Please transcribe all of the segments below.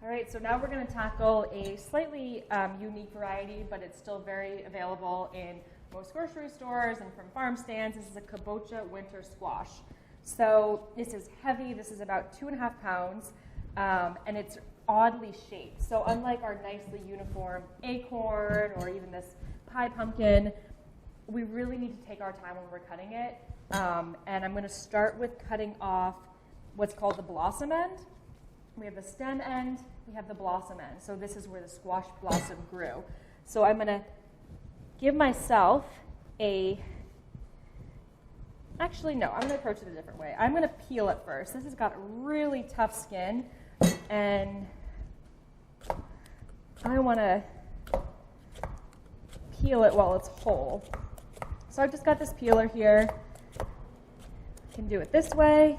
All right, so now we're going to tackle a slightly unique variety, but it's still very available in most grocery stores and from farm stands. This is a Kabocha winter squash. So this is heavy. This is about 2.5 pounds, and it's oddly shaped. So unlike our nicely uniform acorn or even this pie pumpkin, we really need to take our time when we're cutting it. And I'm going to start with cutting off what's called the blossom end. We have the stem end, we have the blossom end. So this is where the squash blossom grew. So I'm going to give myself actually no, I'm going to approach it a different way. I'm going to peel it first. This has got really tough skin, and I want to peel it while it's whole. So I've just got this peeler here. I can do it this way.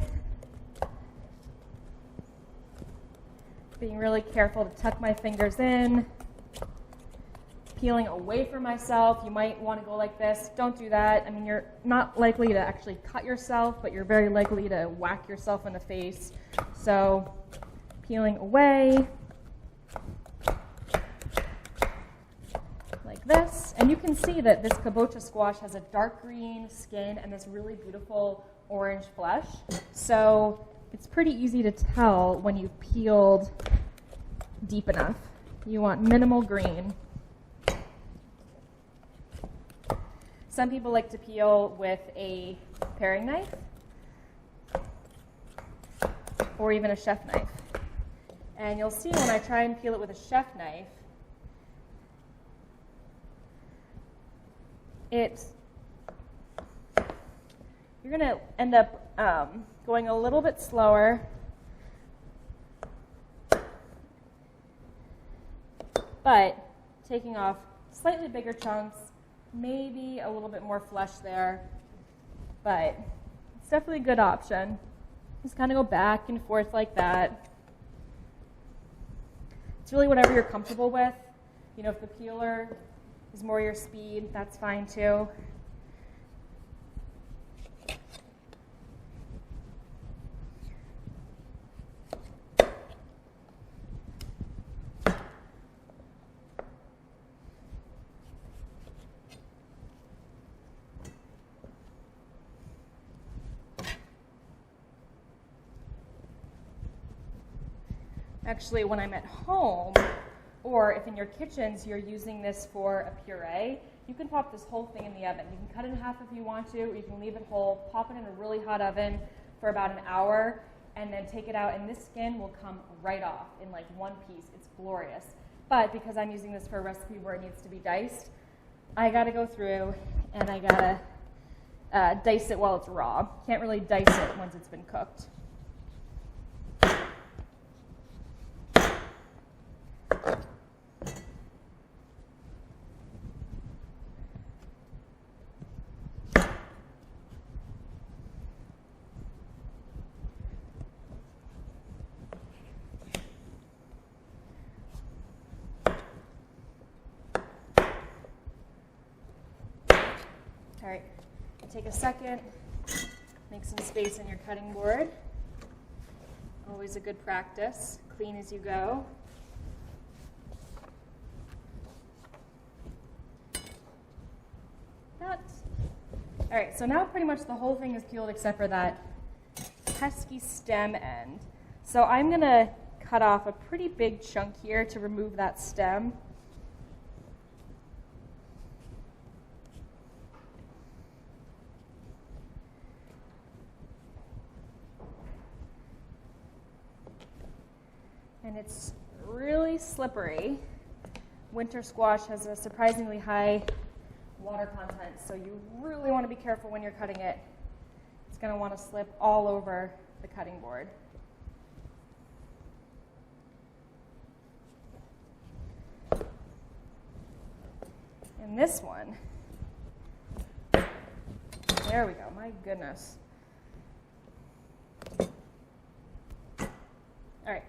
Being really careful to tuck my fingers in, peeling away from myself. You might want to go like this. Don't do that. I mean, you're not likely to actually cut yourself, but you're very likely to whack yourself in the face. So peeling away like this. And you can see that this Kabocha squash has a dark green skin and this really beautiful orange flesh. So it's pretty easy to tell when you've peeled deep enough. You want minimal green. Some people like to peel with a paring knife or even a chef knife. And you'll see when I try and peel it with a chef knife, you're going to end up going a little bit slower, but taking off slightly bigger chunks, maybe a little bit more flesh there, but it's definitely a good option. Just kind of go back and forth like that. It's really whatever you're comfortable with. You know, if the peeler is more your speed, that's fine too. Actually, when I'm at home, or if in your kitchens you're using this for a puree, you can pop this whole thing in the oven. You can cut it in half if you want to, or you can leave it whole, pop it in a really hot oven for about an hour, and then take it out, and this skin will come right off in like one piece. It's glorious. But because I'm using this for a recipe where it needs to be diced, I gotta go through and I gotta dice it while it's raw. Can't really dice it once it's been cooked. All right, take a second, make some space in your cutting board. Always a good practice. Clean as you go. That. All right, so now pretty much the whole thing is peeled except for that pesky stem end. So I'm going to cut off a pretty big chunk here to remove that stem. And it's really slippery. Winter squash has a surprisingly high water content, so you really want to be careful when you're cutting it. It's going to want to slip all over the cutting board. And this one, there we go, my goodness. All right.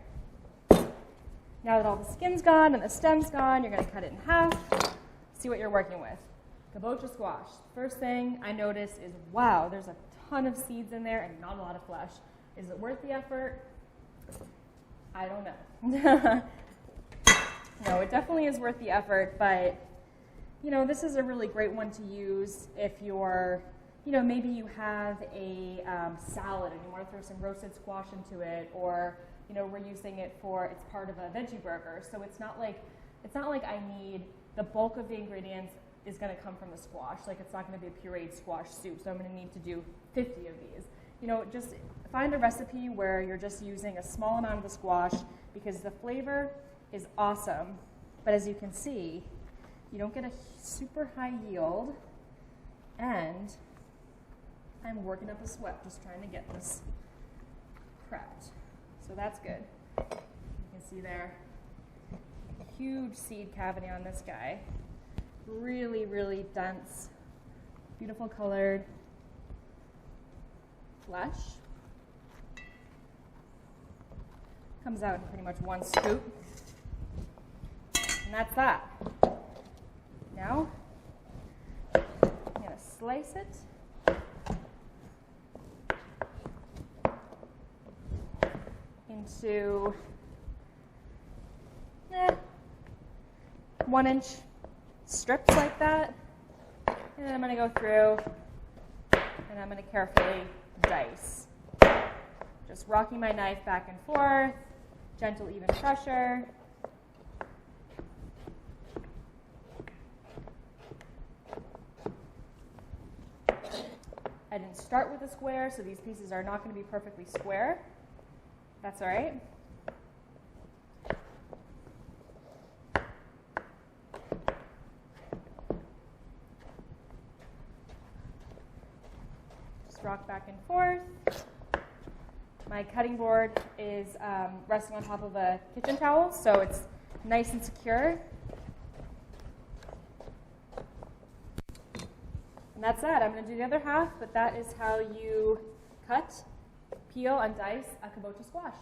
Now that all the skin's gone and the stem's gone, you're going to cut it in half. See what you're working with. Kabocha squash. First thing I notice is, wow, there's a ton of seeds in there and not a lot of flesh. Is it worth the effort? I don't know. No, it definitely is worth the effort, but you know, this is a really great one to use if you're, you know, maybe you have a salad and you want to throw some roasted squash into it, or you know, we're using it for, it's part of a veggie burger, so it's not like I need, the bulk of the ingredients is going to come from the squash. Like, it's not going to be a pureed squash soup, so I'm going to need to do 50 of these. You know, just find a recipe where you're just using a small amount of the squash, because the flavor is awesome, but as you can see, you don't get a super high yield, and I'm working up a sweat just trying to get this prepped. So that's good. You can see there, huge seed cavity on this guy. Really, really dense, beautiful colored flesh. Comes out in pretty much one scoop. And that's that. Now, I'm going to slice it into 1-inch strips like that. And I'm going to go through and I'm going to carefully dice. Just rocking my knife back and forth, gentle, even pressure. I didn't start with a square, so these pieces are not going to be perfectly square. That's all right. Just rock back and forth. My cutting board is resting on top of a kitchen towel, so it's nice and secure. And that's that. I'm going to do the other half, but that is how you cut, peel, and dice a kabocha squash.